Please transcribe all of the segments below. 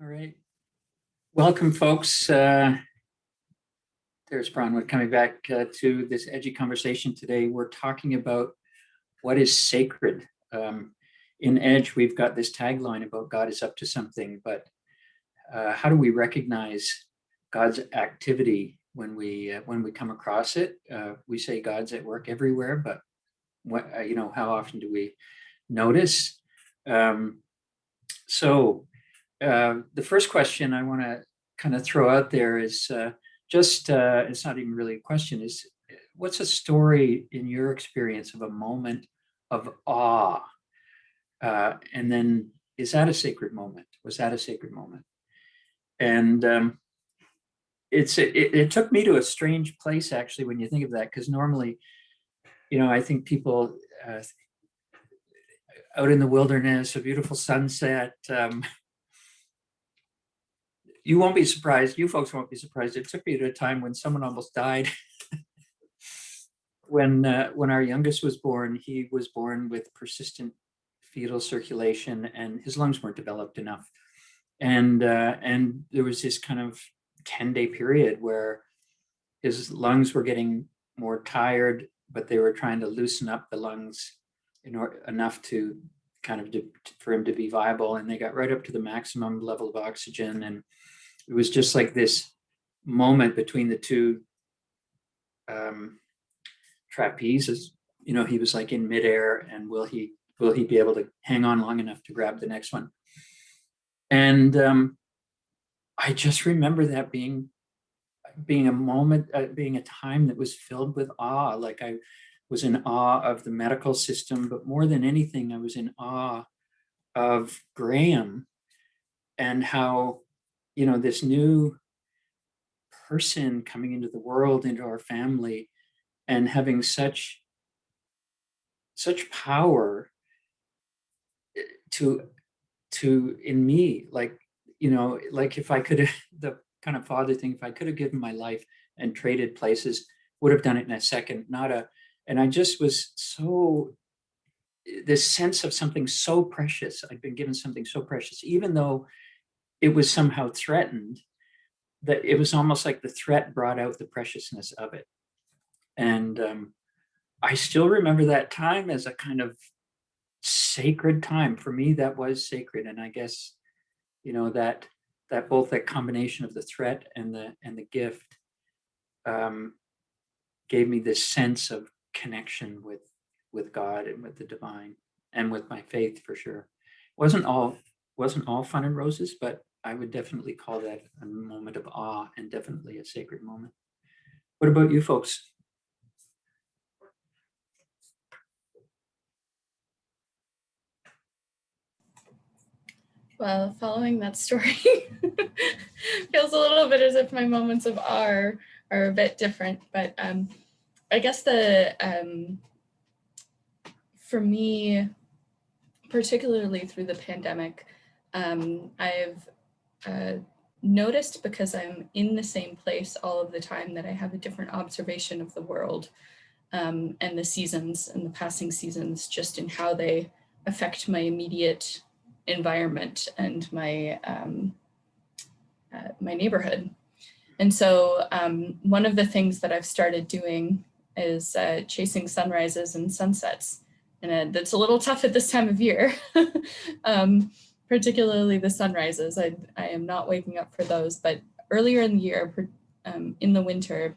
All right. Welcome, folks. There's Bronwyn coming back to this edgy conversation today. We're talking about what is sacred. In Edge, we've got this tagline about God is up to something, but how do we recognize God's activity when we come across it? We say God's at work everywhere, but how often do we notice? So the first question I want to kind of throw out there is it's not even really a question, is what's a story in your experience of a moment of awe? And then is that a sacred moment? Was that a sacred moment? And it took me to a strange place, actually, when you think of that, because normally, I think people out in the wilderness, a beautiful sunset, you won't be surprised. You folks won't be surprised. It took me to a time when someone almost died. When our youngest was born, he was born with persistent fetal circulation, and his lungs weren't developed enough. And there was this kind of 10-day period where his lungs were getting more tired, but they were trying to loosen up the lungs enough to kind of for him to be viable. And they got right up to the maximum level of oxygen, and it was just like this moment between the two trapezes. He was like in midair, and will he be able to hang on long enough to grab the next one? And I just remember that being a moment, being a time that was filled with awe. Like I was in awe of the medical system, but more than anything, I was in awe of Graham and how, this new person coming into the world, into our family, and having such power to in me, like if I could have, the kind of father thing, if I could have given my life and traded places, would have done it in a second. And I just was so, this sense of something so precious. I'd been given something so precious, even though it was somehow threatened, that it was almost like the threat brought out the preciousness of it. And I still remember that time as a kind of sacred time. For me, that was sacred. And I guess, that both that combination of the threat and the gift gave me this sense of connection with God and with the divine and with my faith, for sure. Wasn't all fun and roses, but I would definitely call that a moment of awe and definitely a sacred moment. What about you folks? Well, following that story feels a little bit as if my moments of awe are a bit different, but I guess for me, particularly through the pandemic, I've noticed, because I'm in the same place all of the time, that I have a different observation of the world and the seasons and the passing seasons, just in how they affect my immediate environment and my my neighborhood. And so one of the things that I've started doing is chasing sunrises and sunsets. And that's a little tough at this time of year, particularly the sunrises. I am not waking up for those, but earlier in the year, in the winter,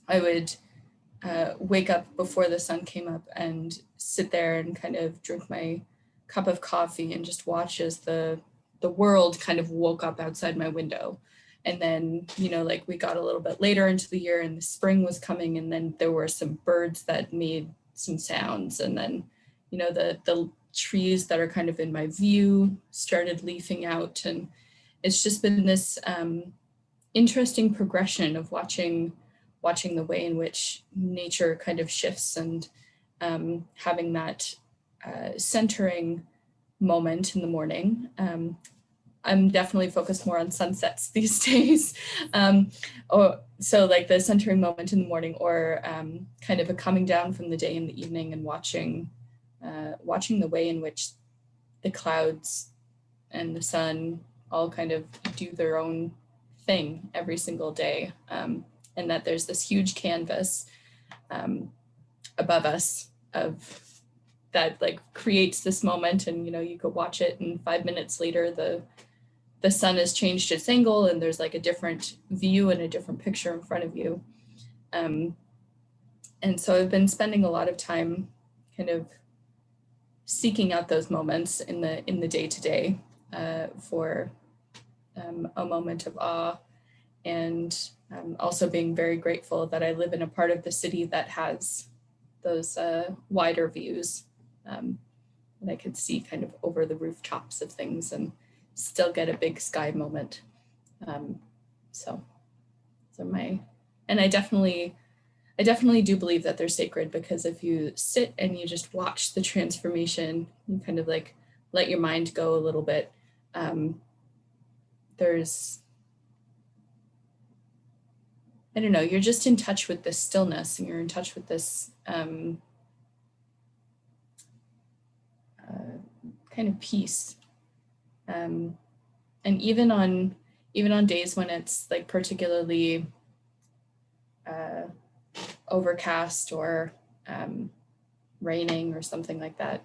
I would wake up before the sun came up and sit there and kind of drink my cup of coffee and just watch as the world kind of woke up outside my window. And then, like we got a little bit later into the year and the spring was coming, and then there were some birds that made some sounds. And then, the trees that are kind of in my view started leafing out. And it's just been this interesting progression of watching the way in which nature kind of shifts, and having that centering moment in the morning. I'm definitely focused more on sunsets these days. So like the centering moment in the morning, or kind of a coming down from the day in the evening, and watching the way in which the clouds and the sun all kind of do their own thing every single day, and that there's this huge canvas above us of that like creates this moment, and you go watch it, and 5 minutes later the sun has changed its angle, and there's like a different view and a different picture in front of you. And so I've been spending a lot of time kind of seeking out those moments in the day-to-day for a moment of awe, and also being very grateful that I live in a part of the city that has those wider views, and I could see kind of over the rooftops of things and still get a big sky moment. So and I definitely do believe that they're sacred, because if you sit and you just watch the transformation, you kind of like let your mind go a little bit. There's, I don't know, you're just in touch with this stillness, and you're in touch with this kind of peace. And even on days when it's like particularly overcast or raining or something like that,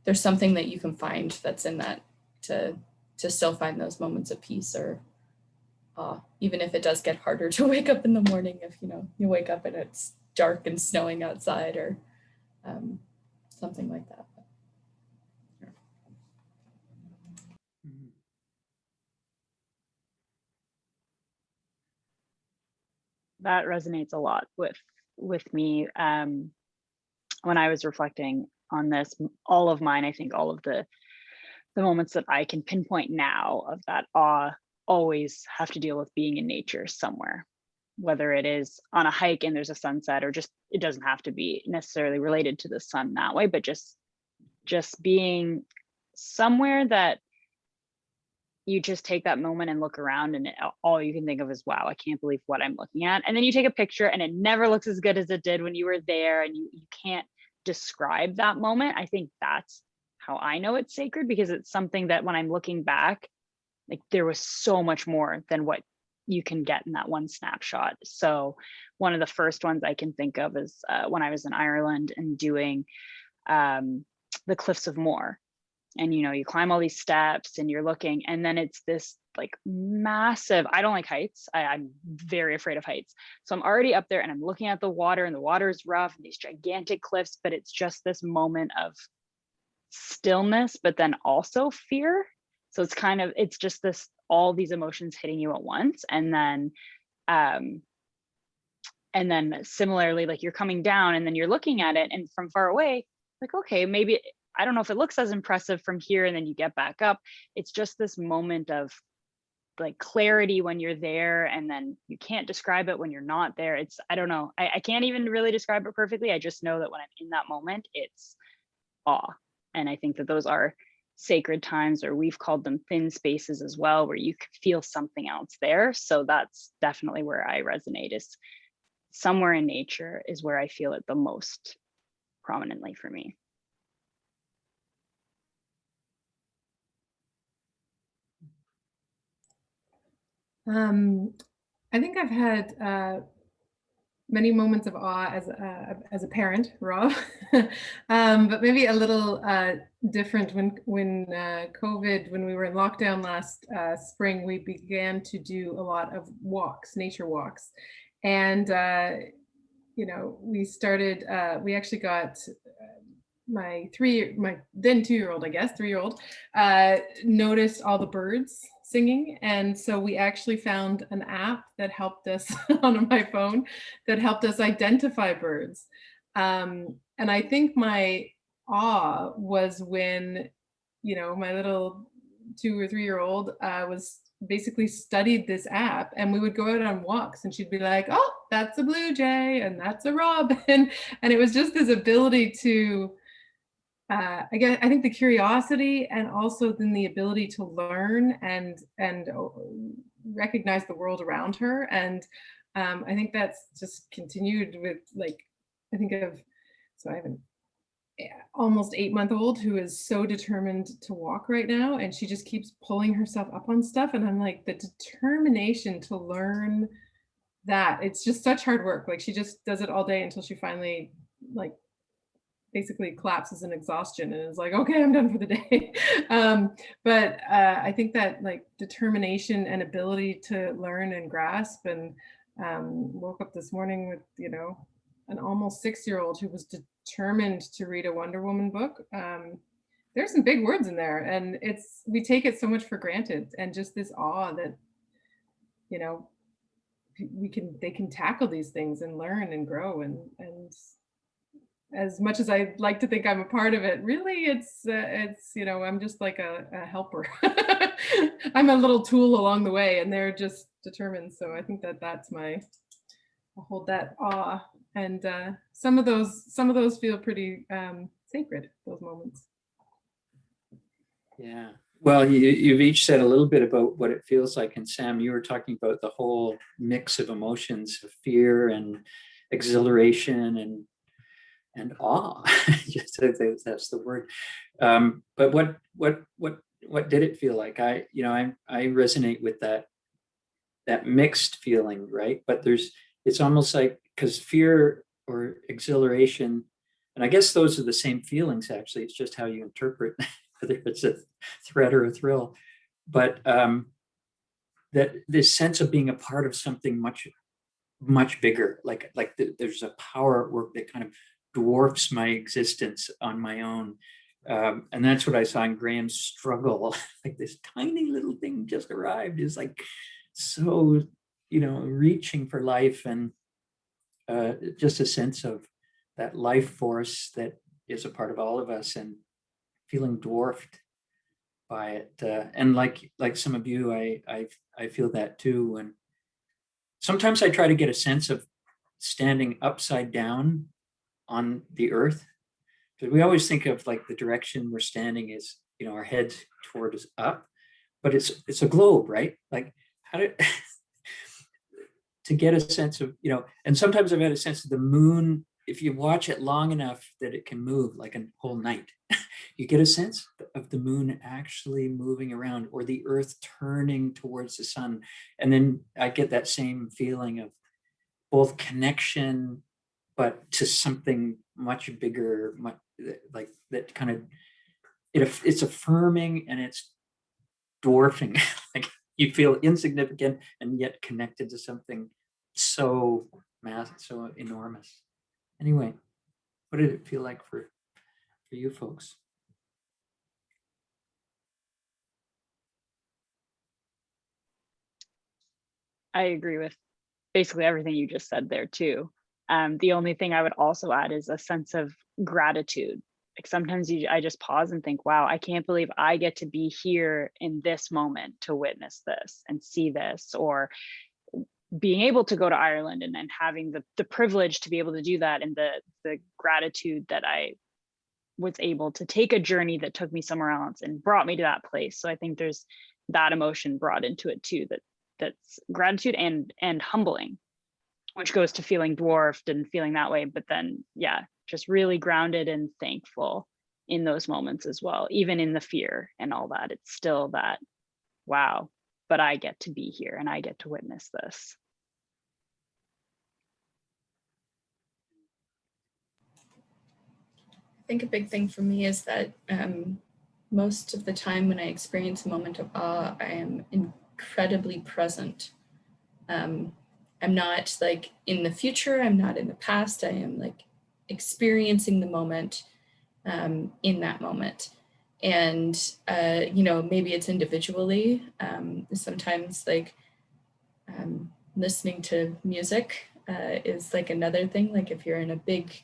there's something that you can find that's in that to still find those moments of peace or awe, even if it does get harder to wake up in the morning, if you wake up and it's dark and snowing outside, or something like that. That resonates a lot with me. When I was reflecting on this, all of mine, I think all of the moments that I can pinpoint now of that awe always have to deal with being in nature somewhere, whether it is on a hike and there's a sunset, or just, it doesn't have to be necessarily related to the sun that way, but just being somewhere that you just take that moment and look around, and all you can think of is, wow, I can't believe what I'm looking at. And then you take a picture and it never looks as good as it did when you were there, and you can't describe that moment. I think that's how I know it's sacred, because it's something that when I'm looking back, like there was so much more than what you can get in that one snapshot. So one of the first ones I can think of is when I was in Ireland and doing the Cliffs of Moher. And you climb all these steps and you're looking, and then it's this like massive, I don't like heights, I'm very afraid of heights, so I'm already up there and I'm looking at the water, and the water is rough and these gigantic cliffs, but it's just this moment of stillness, but then also fear. So it's just this, all these emotions hitting you at once. And then similarly, like you're coming down and then you're looking at it, and from far away, like, okay, maybe I don't know if it looks as impressive from here, and then you get back up. It's just this moment of like clarity when you're there, and then you can't describe it when you're not there. It's, I don't know, I can't even really describe it perfectly. I just know that when I'm in that moment, it's awe. And I think that those are sacred times, or we've called them thin spaces as well, where you can feel something else there. So that's definitely where I resonate, is somewhere in nature is where I feel it the most prominently for me. I think I've had many moments of awe as a parent, Rob, but maybe a little different when COVID, when we were in lockdown last spring, we began to do a lot of walks, nature walks, and we started. We actually got my then 2-year-old, I guess 3-year-old, noticed all the birds singing, and so we actually found an app that helped us on my phone that helped us identify birds. And I think my awe was when my little 2 or 3-year-old was basically studied this app, and we would go out on walks and she'd be like, oh, that's a blue jay and that's a robin. And it was just this ability to I think the curiosity, and also then the ability to learn and recognize the world around her. And I think that's just continued with, like, I think of, so I have an almost 8-month-old who is so determined to walk right now, and she just keeps pulling herself up on stuff, and I'm like, the determination to learn that, it's just such hard work. Like, she just does it all day until she finally, like, basically collapses in exhaustion and is like, okay, I'm done for the day. But I think that, like, determination and ability to learn and grasp, and woke up this morning with, you know, an almost 6-year-old who was determined to read a Wonder Woman book. There's some big words in there, and we take it so much for granted, and just this awe that, you know, they can tackle these things and learn and grow, and as much as I like to think I'm a part of it, really it's you know, I'm just like a helper. I'm a little tool along the way, and they're just determined. So I think that I hold that awe, and some of those feel pretty sacred, those moments. Yeah. Well, you've each said a little bit about what it feels like. And Sam, you were talking about the whole mix of emotions of fear and exhilaration and awe. Just that's the word. But what did it feel like? I resonate with that mixed feeling, right? But it's almost like, because fear or exhilaration, and I guess those are the same feelings, actually. It's just how you interpret whether it's a threat or a thrill. But that this sense of being a part of something much bigger, like there's a power at work that kind of dwarfs my existence on my own. And that's what I saw in Graham's struggle. Like, this tiny little thing just arrived, is like so, reaching for life, and just a sense of that life force that is a part of all of us, and feeling dwarfed by it. And like some of you, I feel that too. And sometimes I try to get a sense of standing upside down on the earth, because we always think of, like, the direction we're standing is, our heads toward us up, but it's a globe, right? Like, how to to get a sense of, and sometimes I've had a sense of the moon. If you watch it long enough that it can move like a whole night, you get a sense of the moon actually moving around, or the earth turning towards the sun. And then I get that same feeling of both connection, but to something much bigger, like that kind of, it's affirming and it's dwarfing. Like, you feel insignificant and yet connected to something so massive, so enormous. Anyway, what did it feel like for you folks? I agree with basically everything you just said there too. The only thing I would also add is a sense of gratitude. Like, sometimes I just pause and think, wow, I can't believe I get to be here in this moment to witness this and see this, or being able to go to Ireland and having the privilege to be able to do that, and the gratitude that I was able to take a journey that took me somewhere else and brought me to that place. So I think there's that emotion brought into it too, that's gratitude and humbling, which goes to feeling dwarfed and feeling that way. But then, yeah, just really grounded and thankful in those moments as well. Even in the fear and all that, it's still that, wow, but I get to be here and I get to witness this. I think a big thing for me is that most of the time when I experience a moment of awe, I am incredibly present. I'm not, like, in the future, I'm not in the past, I am, like, experiencing the moment in that moment. And, maybe it's individually. Sometimes, like, listening to music is, like, another thing. Like, if you're in a big,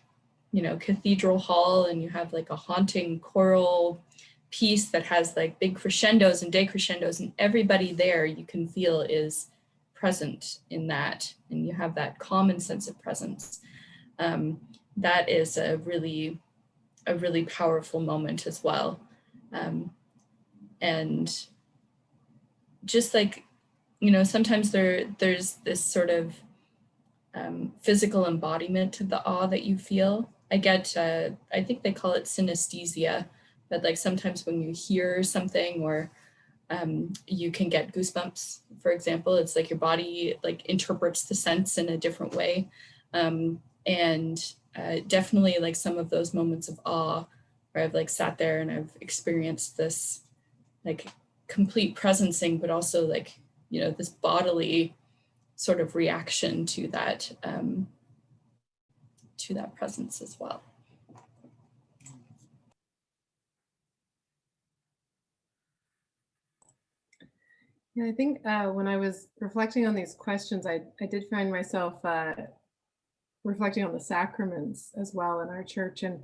cathedral hall and you have, like, a haunting choral piece that has, like, big crescendos and decrescendos, and everybody there you can feel is present in that, and you have that common sense of presence. That is a really powerful moment as well. And just, like, sometimes there's this sort of physical embodiment to the awe that you feel. I get, I think they call it synesthesia, but like sometimes when you hear something or you can get goosebumps, for example. It's like your body like interprets the sense in a different way. And definitely like some of those moments of awe where I've like sat there and I've experienced this like complete presencing, but also like, you know, this bodily sort of reaction to that presence as well. Yeah, I think when I was reflecting on these questions, I did find myself reflecting on the sacraments as well in our church. And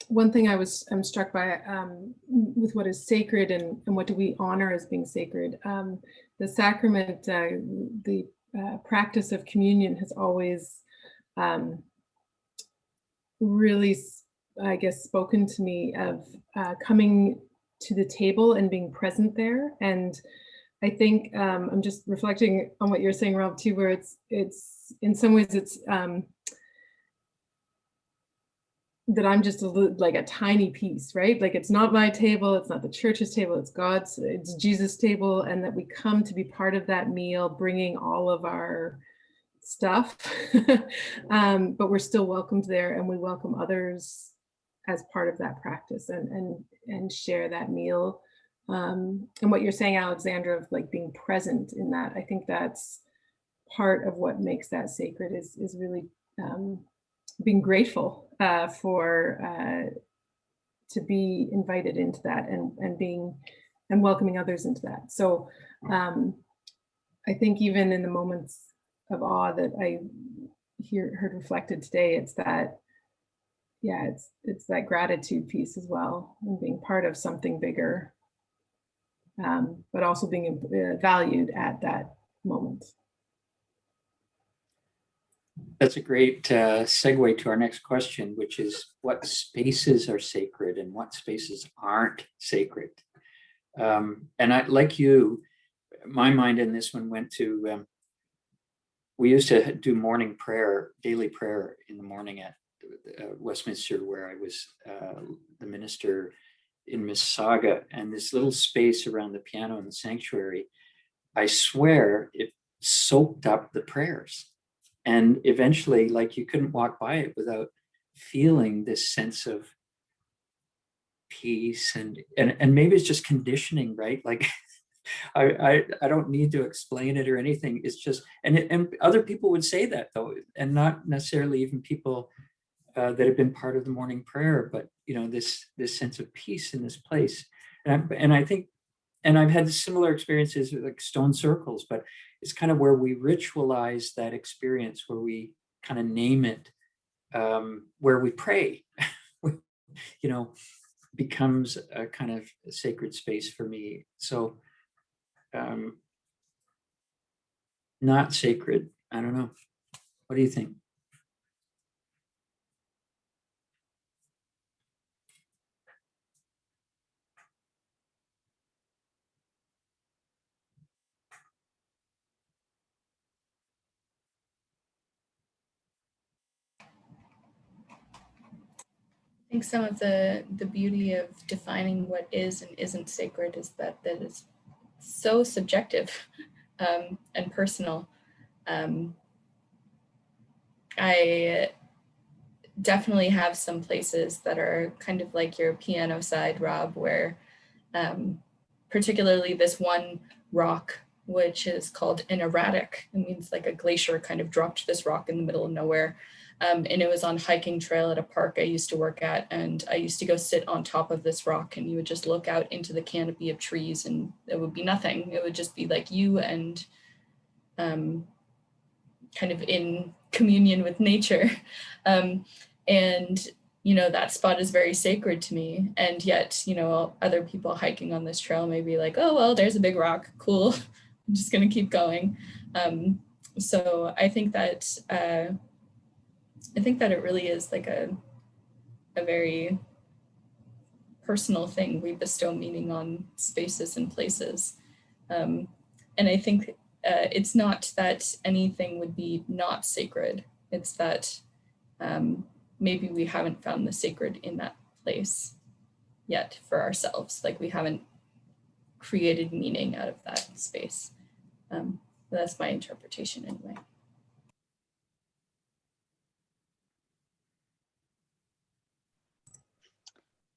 one thing I'm struck by with what is sacred and what do we honor as being sacred. The sacrament, the practice of communion has always really, I guess, spoken to me of coming to the table and being present there. And I think I'm just reflecting on what you're saying, Rob, too, where it's in some ways it's that I'm just like a tiny piece, right? Like it's not my table, it's not the church's table, it's God's, it's Jesus' table, and that we come to be part of that meal, bringing all of our stuff, but we're still welcomed there, and we welcome others as part of that practice and share that meal. And what you're saying, Alexandra, of like being present in that, I think that's part of what makes that sacred is really being grateful for to be invited into that and being and welcoming others into that. So I think even in the moments of awe that I heard reflected today, it's that, yeah, it's that gratitude piece as well, and being part of something bigger, but also being valued at that moment. That's a great segue to our next question, which is what spaces are sacred and what spaces aren't sacred. And I, like you, my mind in this one went to, we used to do morning prayer, daily prayer in the morning at Westminster, where I was the minister in Mississauga, and this little space around the piano in the sanctuary, I swear it soaked up the prayers. And eventually, like, you couldn't walk by it without feeling this sense of peace and maybe it's just conditioning, right? Like I don't need to explain it or anything. It's just, and other people would say that though, and not necessarily even people that have been part of the morning prayer, but you know, this sense of peace in this place. And I think, and I've had similar experiences with like stone circles, but it's kind of where we ritualize that experience, where we kind of name it, where we pray, you know, becomes a kind of sacred space for me. So not sacred, I don't know. What do you think? I think some of the beauty of defining what is and isn't sacred is that is so subjective and personal. I definitely have some places that are kind of like your piano side, Rob, where particularly this one rock, which is called an erratic. It means like a glacier kind of dropped this rock in the middle of nowhere. And it was on hiking trail at a park I used to work at. And I used to go sit on top of this rock and you would just look out into the canopy of trees and it would be nothing. It would just be like you and kind of in communion with nature. And you know, that spot is very sacred to me. And yet, you know, other people hiking on this trail may be like, oh, well, there's a big rock. Cool. I'm just going to keep going. So I think that it really is like a very personal thing. We bestow meaning on spaces and places. And I think it's not that anything would be not sacred. It's that maybe we haven't found the sacred in that place yet for ourselves. Like we haven't created meaning out of that space. That's my interpretation anyway.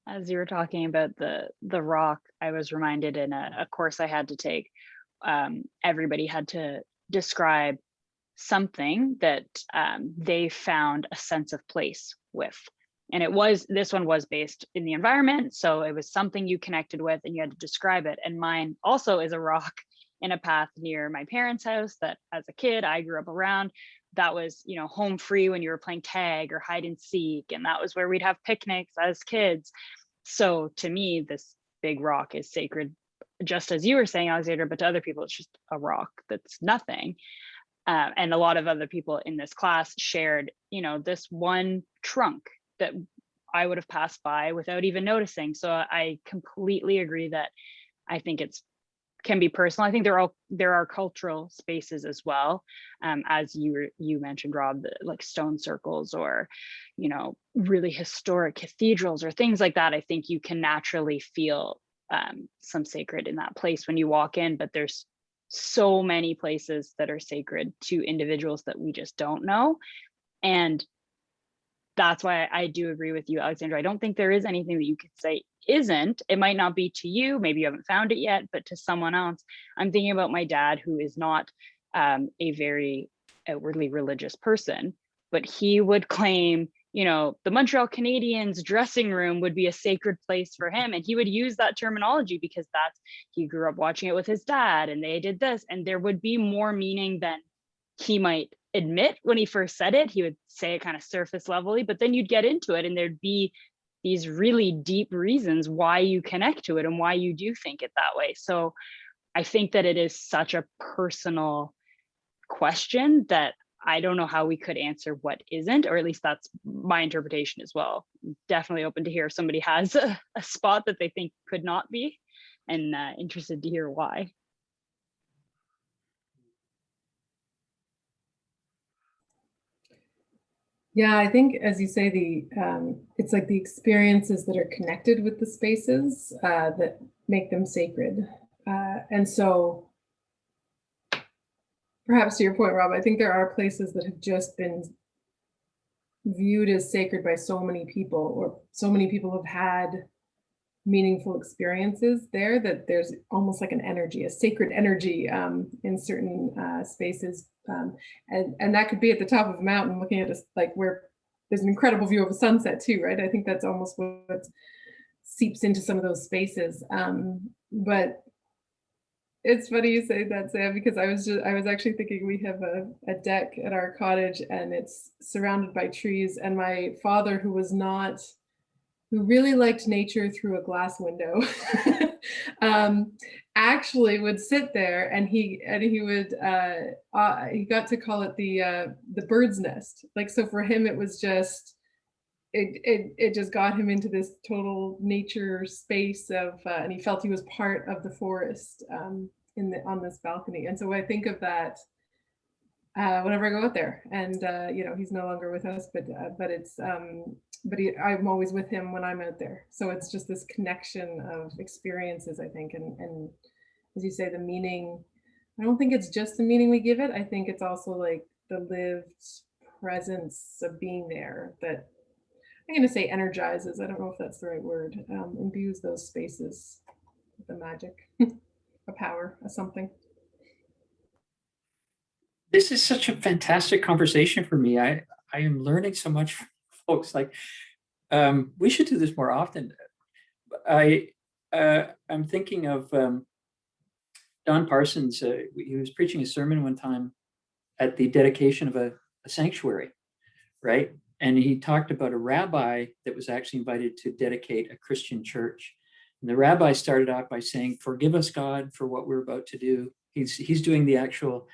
As you were talking about the rock, I was reminded in a course I had to take, everybody had to describe something that they found a sense of place with. And this one was based in the environment. So it was something you connected with and you had to describe it. And mine also is a rock in a path near my parents' house that as a kid, I grew up around. That was, home free when you were playing tag or hide and seek. And that was where we'd have picnics as kids. So to me, this big rock is sacred, just as you were saying, Alexandra, but to other people, it's just a rock that's nothing. And a lot of other people in this class shared, this one trunk that I would have passed by without even noticing. So I completely agree that I think can be personal. I think there are cultural spaces as well, as you mentioned, Rob, like stone circles or, really historic cathedrals or things like that. I think you can naturally feel some sacred in that place when you walk in, but there's so many places that are sacred to individuals that we just don't know. And that's why I do agree with you, Alexandra. I don't think there is anything that you could say isn't. It might not be to you, maybe you haven't found it yet, but to someone else. I'm thinking about my dad, who is not a very outwardly religious person, but he would claim, the Montreal Canadiens dressing room would be a sacred place for him. And he would use that terminology because he grew up watching it with his dad and they did this. And there would be more meaning than he might admit when he first said it. He would say it kind of surface levelly, but then you'd get into it and there'd be these really deep reasons why you connect to it and why you do think it that way. So I think that it is such a personal question that I don't know how we could answer what isn't, or at least that's my interpretation as well. I'm definitely open to hear if somebody has a spot that they think could not be, and interested to hear why. Yeah, I think, as you say, it's like the experiences that are connected with the spaces that make them sacred. And so perhaps to your point, Rob, I think there are places that have just been viewed as sacred by so many people, or so many people have had meaningful experiences there, that there's almost like an energy, a sacred energy in certain spaces. And that could be at the top of a mountain looking at like where there's an incredible view of a sunset too, right? I think that's almost what seeps into some of those spaces. But it's funny you say that, Sam, because I was actually thinking we have a deck at our cottage and it's surrounded by trees, and my father, who really liked nature through a glass window, actually would sit there and he got to call it the bird's nest. Like, so for him, it was just, it just got him into this total nature space of, and he felt he was part of the forest on this balcony. And so I think of that whenever I go out there, and he's no longer with us, but I'm always with him when I'm out there. So it's just this connection of experiences, I think, and as you say, the meaning. I don't think it's just the meaning we give it. I think it's also like the lived presence of being there that, I'm going to say, energizes. I don't know if that's the right word. Imbues those spaces with a magic, a power, a something. This is such a fantastic conversation for me. I am learning so much from folks. Like, we should do this more often. I'm thinking of Don Parsons. He was preaching a sermon one time at the dedication of a sanctuary, right? And he talked about a rabbi that was actually invited to dedicate a Christian church. And the rabbi started out by saying, "Forgive us, God, for what we're about to do." He's doing the actual,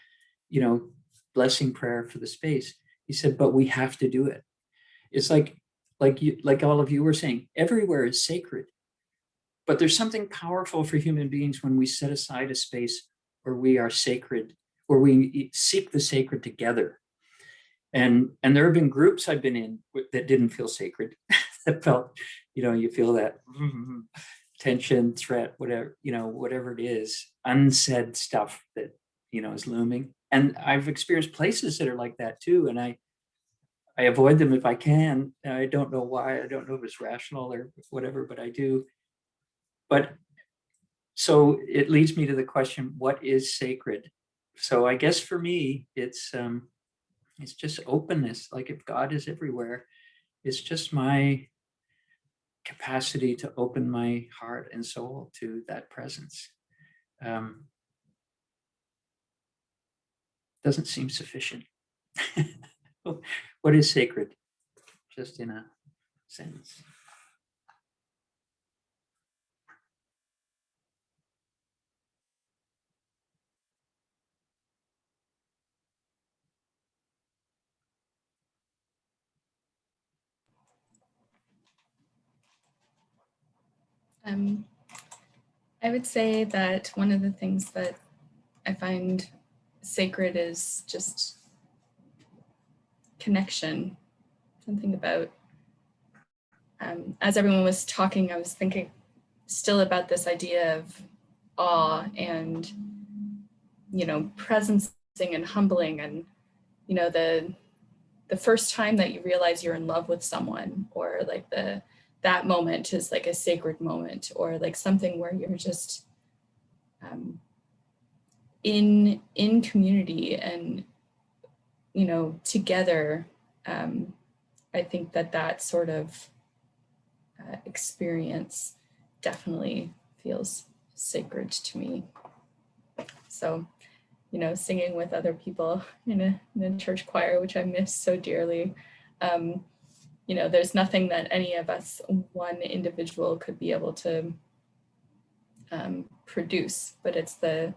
blessing prayer for the space. He said, "But we have to do it." It's like all of you were saying, everywhere is sacred, but there's something powerful for human beings when we set aside a space where we are sacred, where we seek the sacred together. And there have been groups I've been in that didn't feel sacred, that felt, you feel that tension, threat, whatever, whatever it is, unsaid stuff that, is looming. And I've experienced places that are like that too. And I avoid them if I can. I don't know why. I don't know if it's rational or whatever, but I do. But so it leads me to the question, what is sacred? So I guess for me, it's just openness. Like if God is everywhere, it's just my capacity to open my heart and soul to that presence. Doesn't seem sufficient. What is sacred? Just in a sentence. I would say that one of the things that I find sacred is just connection. Something about, as everyone was talking, I was thinking still about this idea of awe and, presencing and humbling, and, the first time that you realize you're in love with someone, or like that moment is like a sacred moment, or like something where you're just in community and together. I think that sort of experience definitely feels sacred to me. So singing with other people in a church choir, which I miss so dearly. There's nothing that any of us, one individual, could be able to produce, but it's the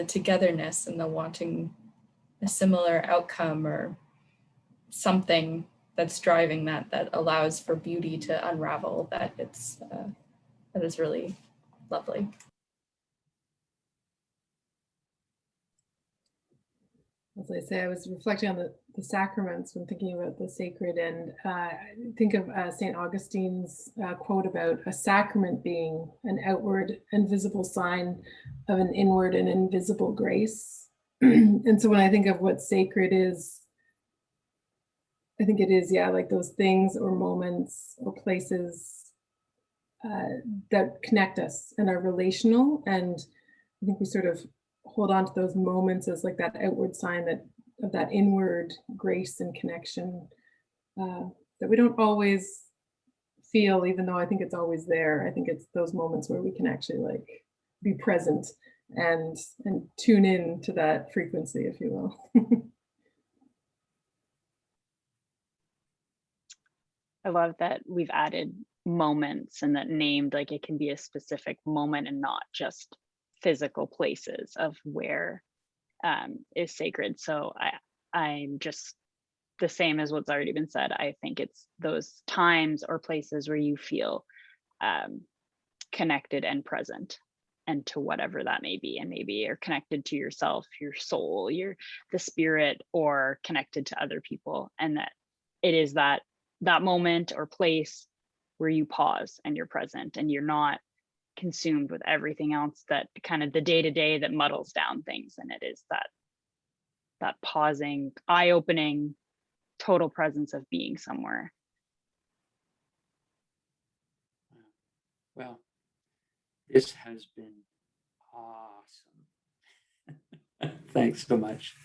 togetherness and the wanting a similar outcome or something that's driving that allows for beauty to unravel. That is really lovely. As I say, I was reflecting on the sacraments when thinking about the sacred, and think of St. Augustine's quote about a sacrament being an outward and visible sign of an inward and invisible grace. And so when I think of what sacred is, I think it is, like those things or moments or places that connect us and are relational. And I think we sort of hold on to those moments as like that outward sign of that inward grace and connection that we don't always feel, even though I think it's always there. I think it's those moments where we can actually like be present and tune in to that frequency, if you will. I love that we've added moments, and that named, like it can be a specific moment and not just physical places of where is sacred. So I'm just the same as what's already been said. I think it's those times or places where you feel connected and present, and to whatever that may be, and maybe you're connected to yourself, your soul, the spirit, or connected to other people, and that it is that moment or place where you pause and you're present and you're not consumed with everything else, that kind of the day-to-day that muddles down things. And it is that pausing, eye-opening, total presence of being somewhere. Well, this has been awesome. Thanks so much.